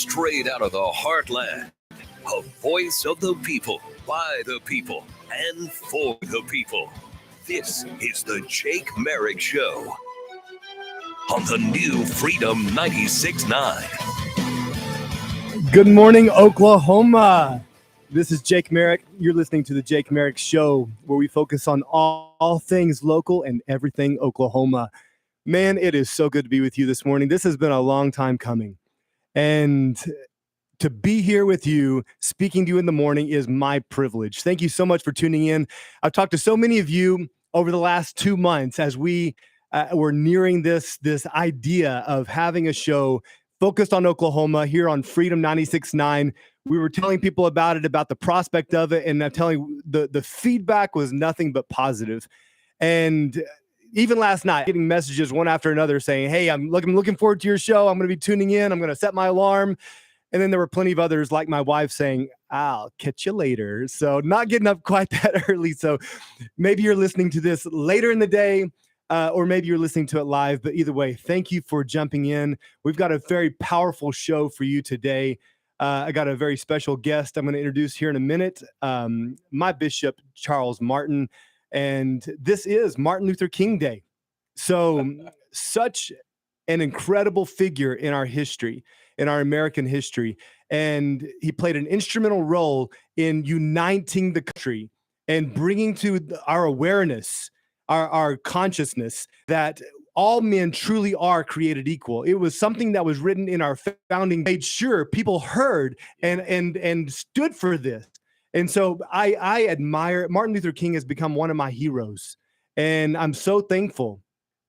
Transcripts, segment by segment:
straight out of the heartland. A voice of the people, by the people, and for the people. This is the Jake Merrick Show on the new Freedom 96.9. Good morning, Oklahoma. This is Jake Merrick. You're listening to the Jake Merrick Show, where we focus on all things local and everything Oklahoma. Man, it is so good to be with you this morning. This has been a long time coming. And to be here with you, speaking to you in the morning, is my privilege. Thank you so much for tuning in. I've talked to so many of you over the last 2 months as we were nearing this idea of having a show focused on Oklahoma here on Freedom 96.9. We were telling people about it, about the prospect of it, and I'm telling you, the feedback was nothing but positive. And even last night, getting messages one after another saying, hey, I'm looking forward to your show. I'm going to be tuning in. I'm going to set my alarm. And then there were plenty of others like my wife saying, I'll catch you later. So not getting up quite that early. So maybe you're listening to this later in the day, or maybe you're listening to it live. But either way, thank you for jumping in. We've got a very powerful show for you today. I got a very special guest I'm going to introduce here in a minute, my Bishop, Charles Martin. And this is Martin Luther King Day. So such an incredible figure in our history, in our American history. And he played an instrumental role in uniting the country and bringing to our awareness, our consciousness, that all men truly are created equal. It was something that was written in our founding, made sure people heard and stood for this. And so I admire Martin Luther King. Has become one of my heroes. And I'm so thankful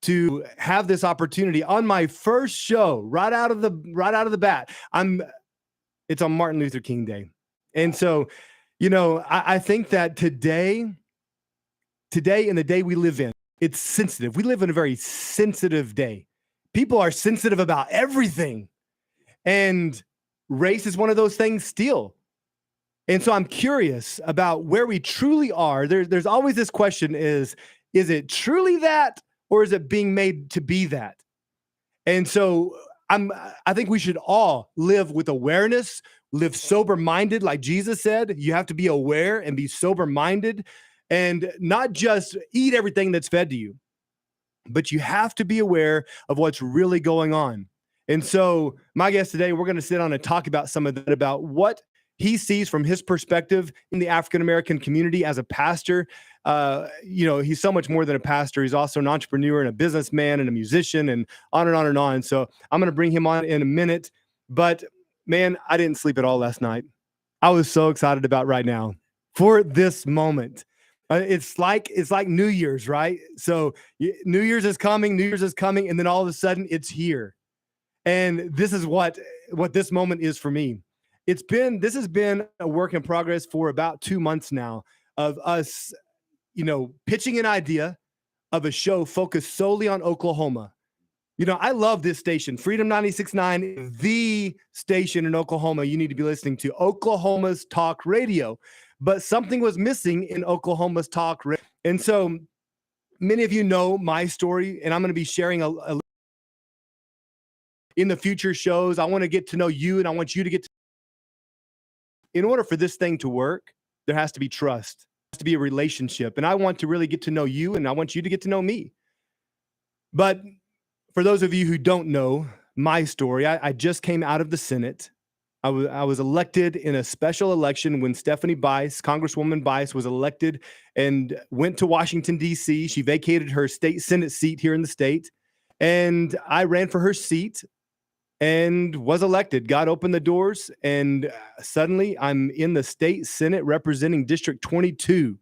to have this opportunity on my first show right out of the bat. It's on Martin Luther King Day. And so, I think that today and the day we live in, it's sensitive. We live in a very sensitive day. People are sensitive about everything. And race is one of those things still. And so I'm curious about where we truly are. There's always this question is it truly that, or is it being made to be that? And so I think we should all live with awareness, live sober-minded, like Jesus said. You have to be aware and be sober-minded and not just eat everything that's fed to you, but you have to be aware of what's really going on. And so my guest today, we're going to sit down and talk about some of that, about what he sees from his perspective in the African-American community as a pastor. He's so much more than a pastor. He's also an entrepreneur and a businessman and a musician and on and on and on. So I'm going to bring him on in a minute. But man, I didn't sleep at all last night. I was so excited about right now for this moment. It's like New Year's, right? So New Year's is coming, and then all of a sudden it's here. And this is what this moment is for me. This has been a work in progress for about 2 months now of us, pitching an idea of a show focused solely on Oklahoma. I love this station, Freedom 96.9, the station in Oklahoma you need to be listening to, Oklahoma's talk radio. But something was missing in Oklahoma's talk radio. And so many of you know my story, and I'm going to be sharing a in the future shows. I want to get to know you, and I want you to get to. In order for this thing to work, there has to be trust. There has to be a relationship. And I want to really get to know you, and I want you to get to know me. But for those of you who don't know my story, I just came out of the Senate. I was elected in a special election when Congresswoman Bice was elected and went to Washington, D.C. She vacated her state Senate seat here in the state. And I ran for her seat and was elected. God opened the doors, and suddenly I'm in the state Senate representing District 22.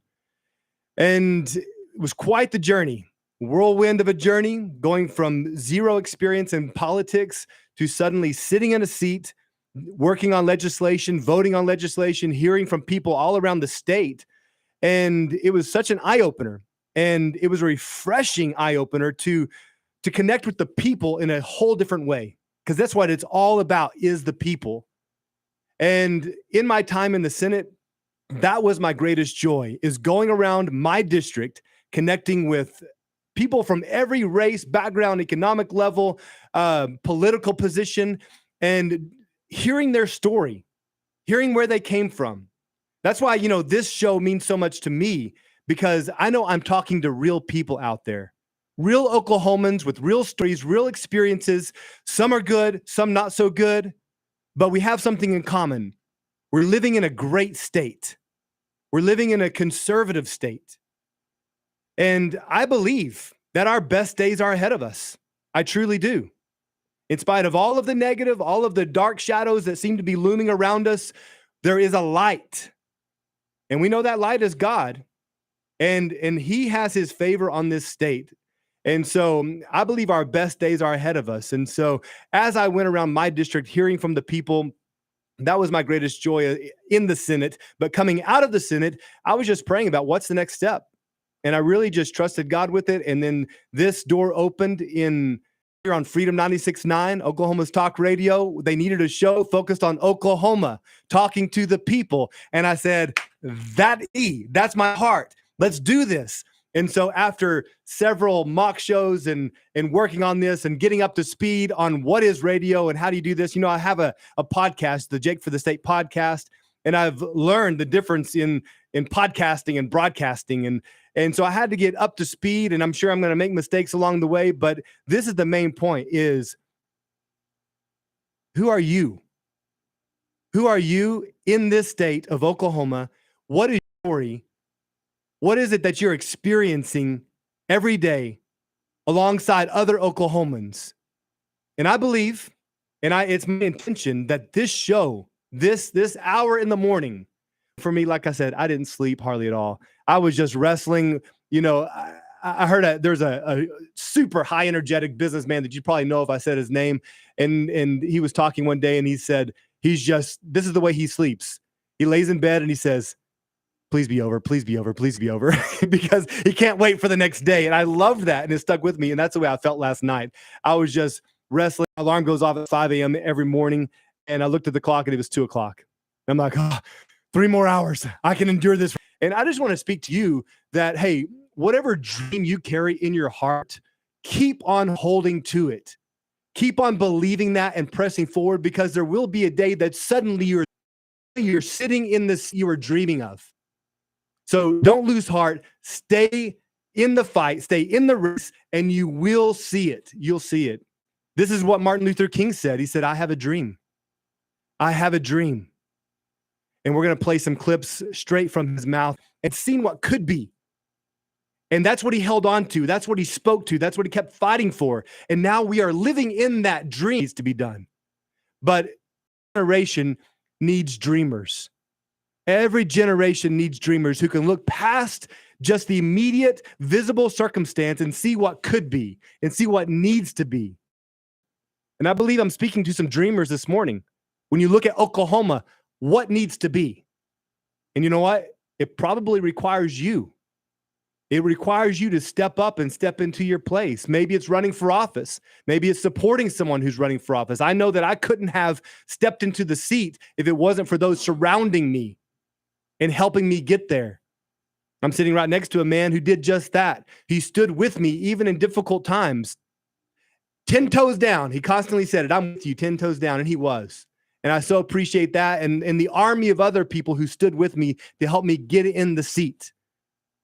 And it was quite the journey, whirlwind of a journey, going from zero experience in politics to suddenly sitting in a seat, working on legislation, voting on legislation, hearing from people all around the state. And it was such an eye-opener. And it was a refreshing eye-opener to connect with the people in a whole different way. Because that's what it's all about, is the people. And in my time in the Senate, that was my greatest joy, is going around my district, connecting with people from every race, background, economic level, political position, and hearing their story, hearing where they came from. That's why, this show means so much to me, because I know I'm talking to real people out there, real Oklahomans with real stories, real experiences. Some are good, some not so good, but we have something in common. We're living in a great state. We're living in a conservative state. And I believe that our best days are ahead of us. I truly do. In spite of all of the negative, all of the dark shadows that seem to be looming around us, there is a light. And we know that light is God. And he has his favor on this state. And so I believe our best days are ahead of us. And so as I went around my district hearing from the people, that was my greatest joy in the Senate. But coming out of the Senate, I was just praying about what's the next step. And I really just trusted God with it. And then this door opened here on Freedom 96.9, Oklahoma's talk radio. They needed a show focused on Oklahoma, talking to the people. And I said, that's my heart. Let's do this. And so after several mock shows and working on this and getting up to speed on what is radio and how do you do this, I have a podcast, the Jake for the State podcast, and I've learned the difference in podcasting and broadcasting. And so I had to get up to speed, and I'm sure I'm going to make mistakes along the way, but this is the main point is, who are you? Who are you in this state of Oklahoma? What is your story? What is it that you're experiencing every day alongside other Oklahomans? And I believe, it's my intention that this show, this hour in the morning, for me, like I said, I didn't sleep hardly at all. I was just wrestling. I heard there's a super high energetic businessman that you probably know if I said his name. And he was talking one day and he said, this is the way he sleeps. He lays in bed and he says, please be over, please be over, please be over, because he can't wait for the next day. And I loved that. And it stuck with me. And that's the way I felt last night. I was just wrestling. Alarm goes off at 5 a.m. every morning. And I looked at the clock and it was 2:00. I'm like, 3 more hours. I can endure this. And I just want to speak to you that, hey, whatever dream you carry in your heart, keep on holding to it. Keep on believing that and pressing forward, because there will be a day that suddenly you're sitting in this you were dreaming of. So don't lose heart. Stay in the fight. Stay in the race, and you will see it. You'll see it. This is what Martin Luther King said. He said, I have a dream. I have a dream. And we're going to play some clips straight from his mouth and see what could be. And that's what he held on to. That's what he spoke to. That's what he kept fighting for. And now we are living in that dream to be done. But generation needs dreamers. Every generation needs dreamers who can look past just the immediate visible circumstance and see what could be and see what needs to be. And I believe I'm speaking to some dreamers this morning. When you look at Oklahoma, what needs to be? And you know what? It probably requires you. It requires you to step up and step into your place. Maybe it's running for office. Maybe it's supporting someone who's running for office. I know that I couldn't have stepped into the seat if it wasn't for those surrounding me and helping me get there. I'm sitting right next to a man who did just that. He stood with me even in difficult times. 10 toes down. He constantly said it. I'm with you, 10 toes down. And he was. And I so appreciate that. And the army of other people who stood with me to help me get in the seat.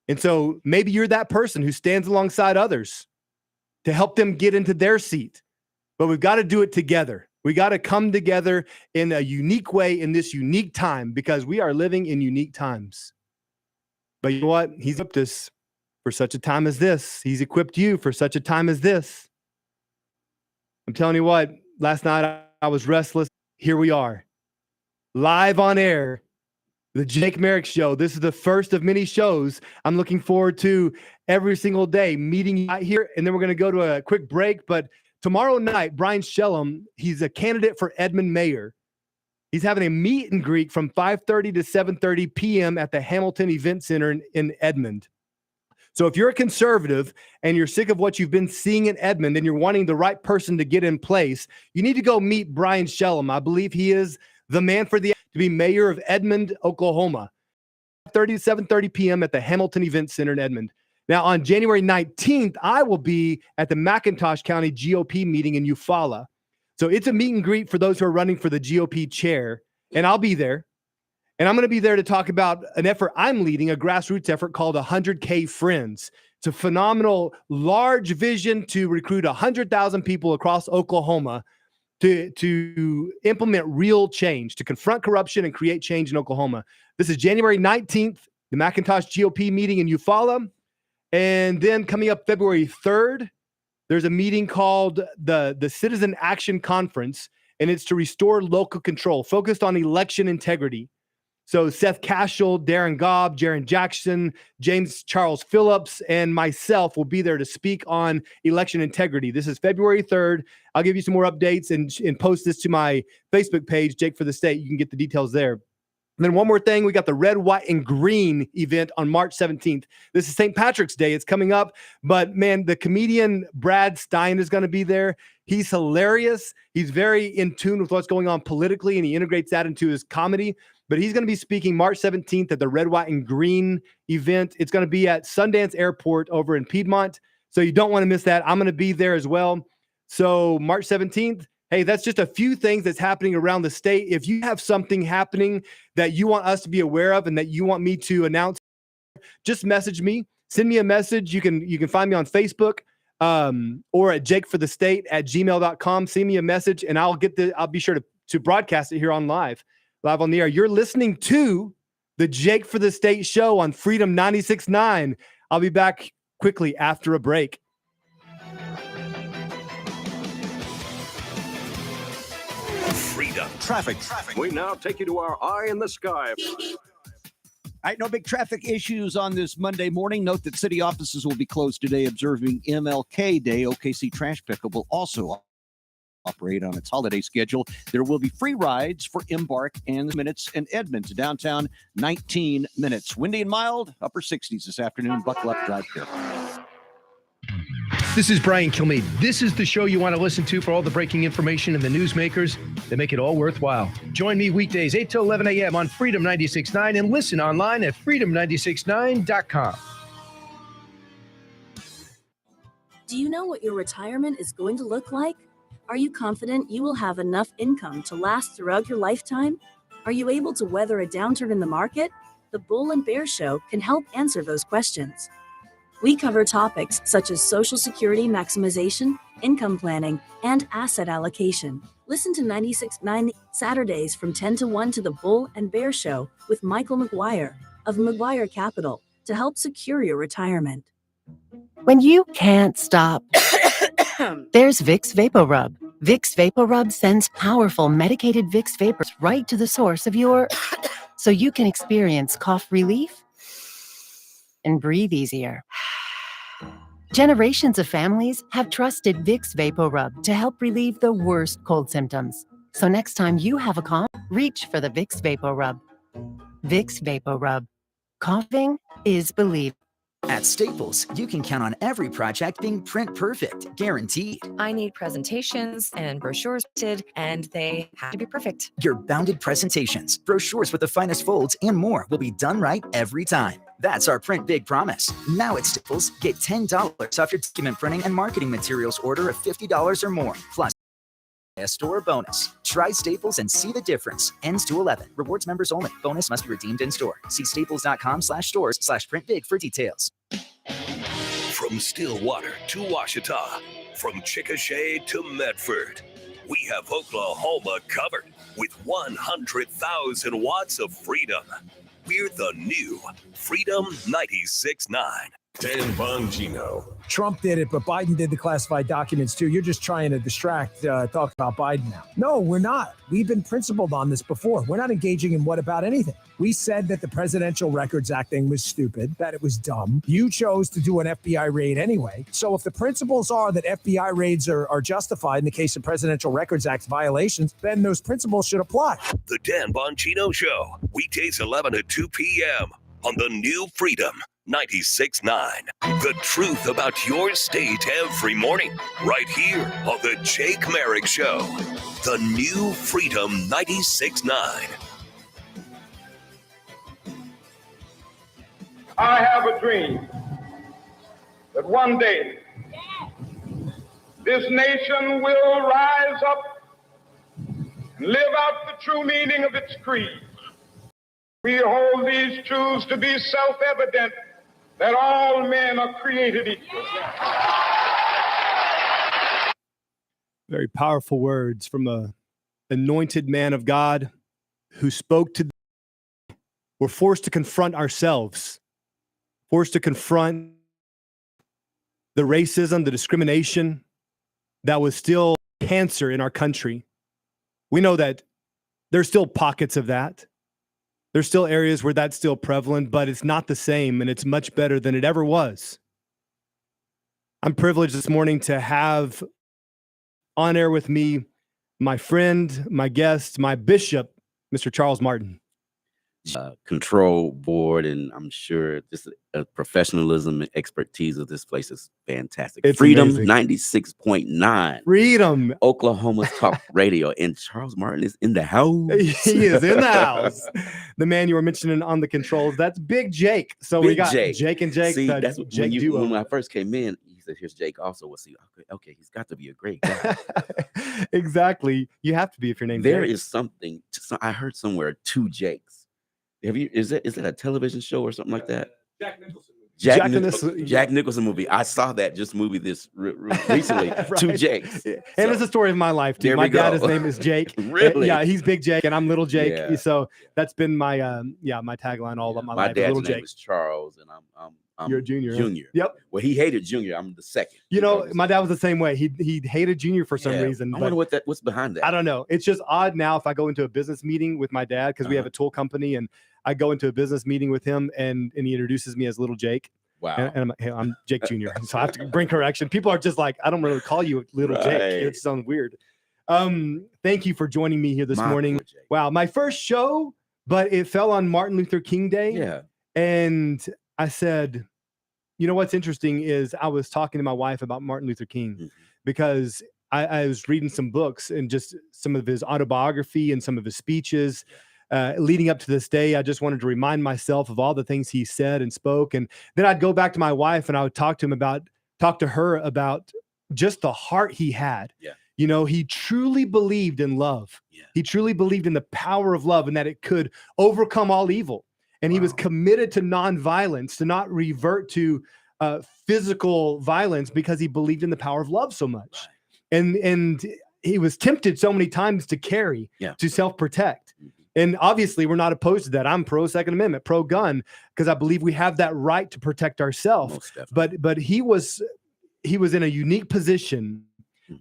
And so maybe you're that person who stands alongside others to help them get into their seat. But we've got to do it together. We got to come together in a unique way in this unique time, because we are living in unique times. But you know what? He's equipped us for such a time as this. He's equipped you for such a time as this. I'm telling you what, last night I was restless. Here we are, live on air, the Jake Merrick Show. This is the first of many shows I'm looking forward to every single day, meeting you out here. And then we're going to go to a quick break. But tomorrow night, Brian Shellum, he's a candidate for Edmond mayor. He's having a meet and greet from 5:30 to 7:30 p.m. at the Hamilton Event Center in Edmond. So if you're a conservative and you're sick of what you've been seeing in Edmond and you're wanting the right person to get in place, you need to go meet Brian Shellum. I believe he is the man to be mayor of Edmond, Oklahoma. 7:30 p.m. at the Hamilton Event Center in Edmond. Now, on January 19th, I will be at the McIntosh County GOP meeting in Eufaula. So it's a meet and greet for those who are running for the GOP chair, and I'll be there. And I'm going to be there to talk about an effort I'm leading, a grassroots effort called 100K Friends. It's a phenomenal, large vision to recruit 100,000 people across Oklahoma to implement real change, to confront corruption and create change in Oklahoma. This is January 19th, the McIntosh GOP meeting in Eufaula. And then coming up February 3rd, there's a meeting called the Citizen Action Conference, and it's to restore local control, focused on election integrity. So Seth Cashel, Darren Gobb, Jaron Jackson, James Charles Phillips, and myself will be there to speak on election integrity. This is February 3rd. I'll give you some more updates and post this to my Facebook page, Jake for the State. You can get the details there. And then one more thing, we got the Red, White, and Green event on March 17th. This is St. Patrick's Day. It's coming up. But, man, the comedian Brad Stein is going to be there. He's hilarious. He's very in tune with what's going on politically, and he integrates that into his comedy. But he's going to be speaking March 17th at the Red, White, and Green event. It's going to be at Sundance Airport over in Piedmont. So you don't want to miss that. I'm going to be there as well. So March 17th, hey, that's just a few things that's happening around the state. If you have something happening that you want us to be aware of and that you want me to announce, just message me. Send me a message. You can find me on Facebook or at jakeforthestate@gmail.com. Send me a message, and I'll be sure to broadcast it here on live on the air. You're listening to the Jake for the State show on Freedom 96.9. I'll be back quickly after a break. Freedom. Traffic. We now take you to our eye in the sky. All right, no big traffic issues on this Monday morning. Note that city offices will be closed today observing MLK Day. OKC Trash Pickup will also operate on its holiday schedule. There will be free rides for Embark and Minutes and Edmond to downtown, 19 minutes. Windy and mild, upper 60s this afternoon. Buckle up, drive careful. This is Brian Kilmeade. This is the show you want to listen to for all the breaking information and the newsmakers that make it all worthwhile. Join me weekdays 8 to 11 a.m. on Freedom 96.9 and listen online at freedom969.com. Do you know what your retirement is going to look like? Are you confident you will have enough income to last throughout your lifetime? Are you able to weather a downturn in the market? The Bull and Bear Show can help answer those questions. We cover topics such as Social Security maximization, income planning, and asset allocation. Listen to 96.9 Saturdays from 10 to 1 to the Bull and Bear Show with Michael McGuire of McGuire Capital to help secure your retirement. When you can't stop, there's Vicks VapoRub. Vicks VapoRub sends powerful medicated Vicks vapors right to the source of your... so you can experience cough relief and breathe easier. Generations of families have trusted Vicks VapoRub to help relieve the worst cold symptoms. So next time you have a cough, reach for the Vicks VapoRub. Vicks VapoRub. Coughing is believed. At Staples, you can count on every project being print perfect, guaranteed. I need presentations and brochures printed, and they have to be perfect. Your bounded presentations, brochures with the finest folds, and more will be done right every time. That's our Print Big promise. Now at Staples, get $10 off your document printing and marketing materials order of $50 or more, plus a store bonus. Try Staples and see the difference. Ends 2/11. Rewards members only. Bonus must be redeemed in store. See staples.com/stores/printbig for details. From Stillwater to Ouachita, from Chickasha to Medford, we have Oklahoma covered with 100,000 watts of freedom. We're the new Freedom 96.9. Dan Bongino. Trump did it, but Biden did the classified documents too. You're just trying to distract, talk about Biden now. No, we're not. We've been principled on this before. We're not engaging in what about anything. We said that the Presidential Records Act thing was stupid, that it was dumb. You chose to do an FBI raid anyway. So if the principles are that FBI raids are justified in the case of Presidential Records Act violations, then those principles should apply. The Dan Bongino Show, weekdays 11 to 2 p.m. on the new Freedom 96.9. The truth about your state every morning, right here on the Jake Merrick Show. The new Freedom 96.9. I have a dream that one day this nation will rise up and live out the true meaning of its creed. We hold these truths to be self-evident, that all men are created equal. Very powerful words from a anointed man of God who spoke to. We're forced to confront ourselves, forced to confront the racism, the discrimination that was still cancer in our country. We know that there's still pockets of that. There's still areas where that's still prevalent, but it's not the same, and it's much better than it ever was. I'm privileged this morning to have on air with me my friend, my guest, my bishop, Mr. Charles Martin. Control board, and I'm sure just professionalism and expertise of this place is fantastic. It's Freedom amazing. 96.9. Freedom. Oklahoma's talk radio, and Charles Martin is in the house. He is in the house. The man you were mentioning on the controls, that's Big Jake. So we got Jake and Jake. See, the that's Jake duo. when I first came in. He said, "Here's Jake." Also, we'll see. Okay, he's got to be a great guy. Exactly. You have to be if your name's There Jake. is something. I heard somewhere 2 Jakes. Is that a television show or something like that? Jack Nicholson movie. I saw that movie this recently. Right. 2 Jakes. And it's the story of my life, too. There My we dad, go. his name is Jake. Really? Yeah, he's Big Jake, and I'm Little Jake. Yeah. So that's been my my tagline all of my life. dad's Little name Jake. is Charles, and I'm You're a junior. Huh? Junior. Yep. Well, he hated Junior. I'm the second. You know, my dad was the same way. He hated Junior for some reason. I but wonder what's behind that. I don't know. It's just odd now if I go into a business meeting with my dad, because we have a tool company, and I go into a business meeting with him, and he introduces me as Little Jake. Wow. And I'm like, hey, I'm Jake Jr. So I have to bring correction. People are just like, I don't really call you Little Jake. It sounds weird. Thank you for joining me here this morning. Wow. My first show, but it fell on Martin Luther King Day. Yeah. And I said, you know, what's interesting is I was talking to my wife about Martin Luther King because I was reading some books and just some of his autobiography and some of his speeches. Leading up to this day, I just wanted to remind myself of all the things he said and spoke. And then I'd go back to my wife and I would talk to her about just the heart he had. Yeah. You know, he truly believed in love. Yeah. He truly believed in the power of love and that it could overcome all evil. And he was committed to nonviolence, to not revert to physical violence, because he believed in the power of love so much. Right. And he was tempted so many times to carry, to self-protect. And obviously, we're not opposed to that. I'm pro Second Amendment, pro gun, because I believe we have that right to protect ourselves. But he was in a unique position,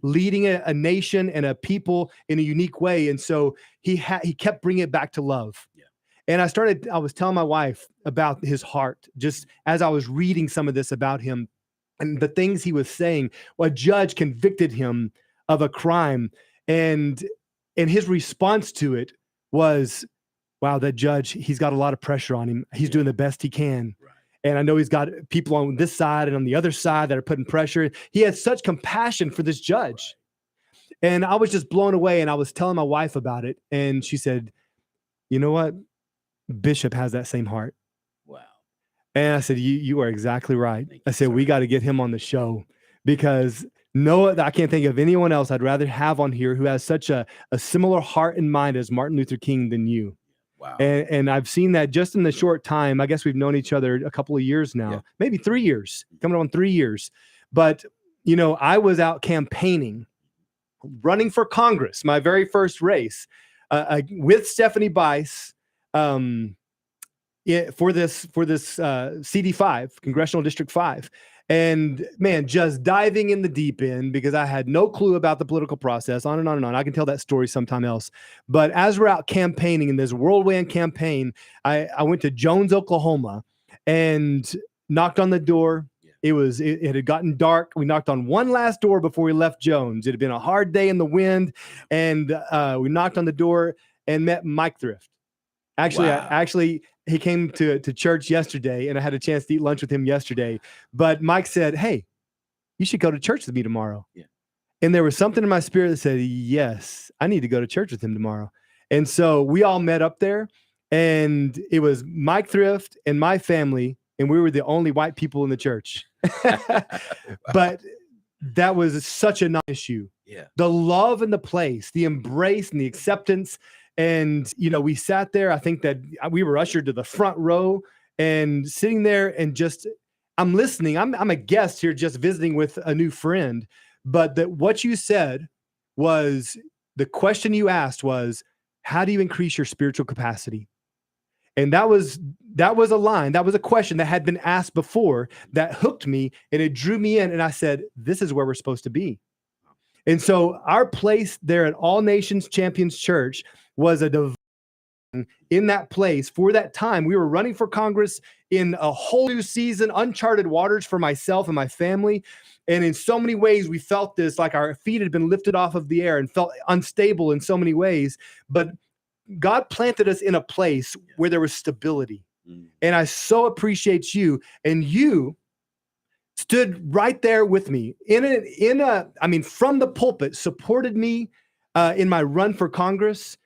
leading a nation and a people in a unique way. And so he kept bringing it back to love. Yeah. And I was telling my wife about his heart, just as I was reading some of this about him and the things he was saying. Well, a judge convicted him of a crime, and his response to it was, wow, that judge, he's got a lot of pressure on him. He's doing the best he can. Right. And I know he's got people on this side and on the other side that are putting pressure. He had such compassion for this judge. Right. And I was just blown away. And I was telling my wife about it. And she said, you know what? Bishop has that same heart. Wow. And I said, you are exactly right. I said, we got to get him on the show, because I can't think of anyone else I'd rather have on here who has such a similar heart and mind as Martin Luther King than you. Wow. And I've seen that just in the short time. I guess we've known each other a couple of years now, maybe 3 years, coming on 3 years. But, you know, I was out campaigning, running for Congress, my very first race, with Stephanie Bice for this CD5, Congressional District 5. And man, just diving in the deep end, because I had no clue about the political process, on and on and on. I can tell that story sometime else. But as we're out campaigning in this whirlwind campaign, I went to Jones, Oklahoma, and knocked on the door. It had gotten dark. We knocked on one last door before we left Jones. It had been a hard day in the wind, and we knocked on the door and met Mike Thrift. Actually, he came to church yesterday, and I had a chance to eat lunch with him yesterday. But Mike said, hey, you should go to church with me tomorrow. Yeah. And there was something in my spirit that said, yes, I need to go to church with him tomorrow. And so we all met up there, and it was Mike Thrift and my family, and we were the only white people in the church. But that was such a non-issue. Yeah. The love in the place, the embrace and the acceptance. And, we sat there. I think that we were ushered to the front row and sitting there and just, I'm listening. I'm a guest here just visiting with a new friend. But what you said was, the question you asked was, how do you increase your spiritual capacity? And that was a line, that was a question that had been asked before that hooked me, and it drew me in. And I said, this is where we're supposed to be. And so our place there at All Nations Champions Church was a divine in that place for that time. We were running for Congress in a whole new season, uncharted waters for myself and my family. And in so many ways, we felt this, like our feet had been lifted off of the air and felt unstable in so many ways. But God planted us in a place where there was stability. And I so appreciate you. And you stood right there with me from the pulpit, supported me in my run for Congress.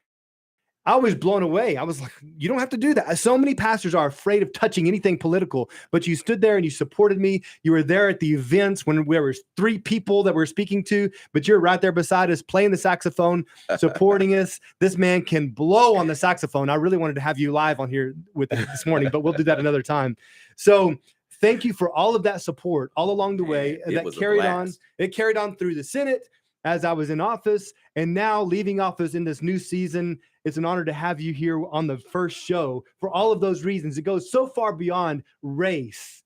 I was blown away. I was like, you don't have to do that. So many pastors are afraid of touching anything political, but you stood there and you supported me. You were there at the events when there was 3 people that we're speaking to, but you're right there beside us, playing the saxophone, supporting us. This man can blow on the saxophone. I really wanted to have you live on here with this morning, but we'll do that another time. So thank you for all of that support all along the way. That carried on. It carried on through the Senate as I was in office, and now leaving office in this new season. It's an honor to have you here on the first show for all of those reasons. It goes so far beyond race.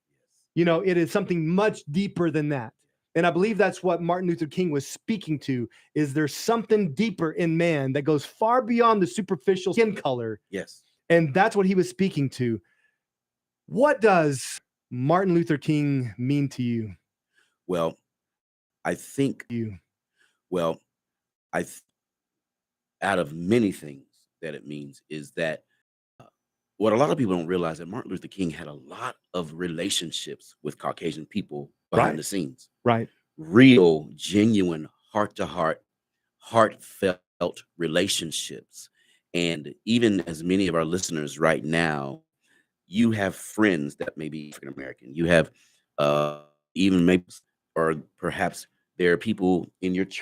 It is something much deeper than that. And I believe that's what Martin Luther King was speaking to, is there's something deeper in man that goes far beyond the superficial skin color. Yes. And that's what he was speaking to. What does Martin Luther King mean to you? Well, I think out of many things that it means is that what a lot of people don't realize, that Martin Luther King had a lot of relationships with Caucasian people behind the scenes. Right. Real, genuine, heart-to-heart, heartfelt relationships. And even as many of our listeners right now, you have friends that may be African American. You have even maybe, or perhaps there are people in your church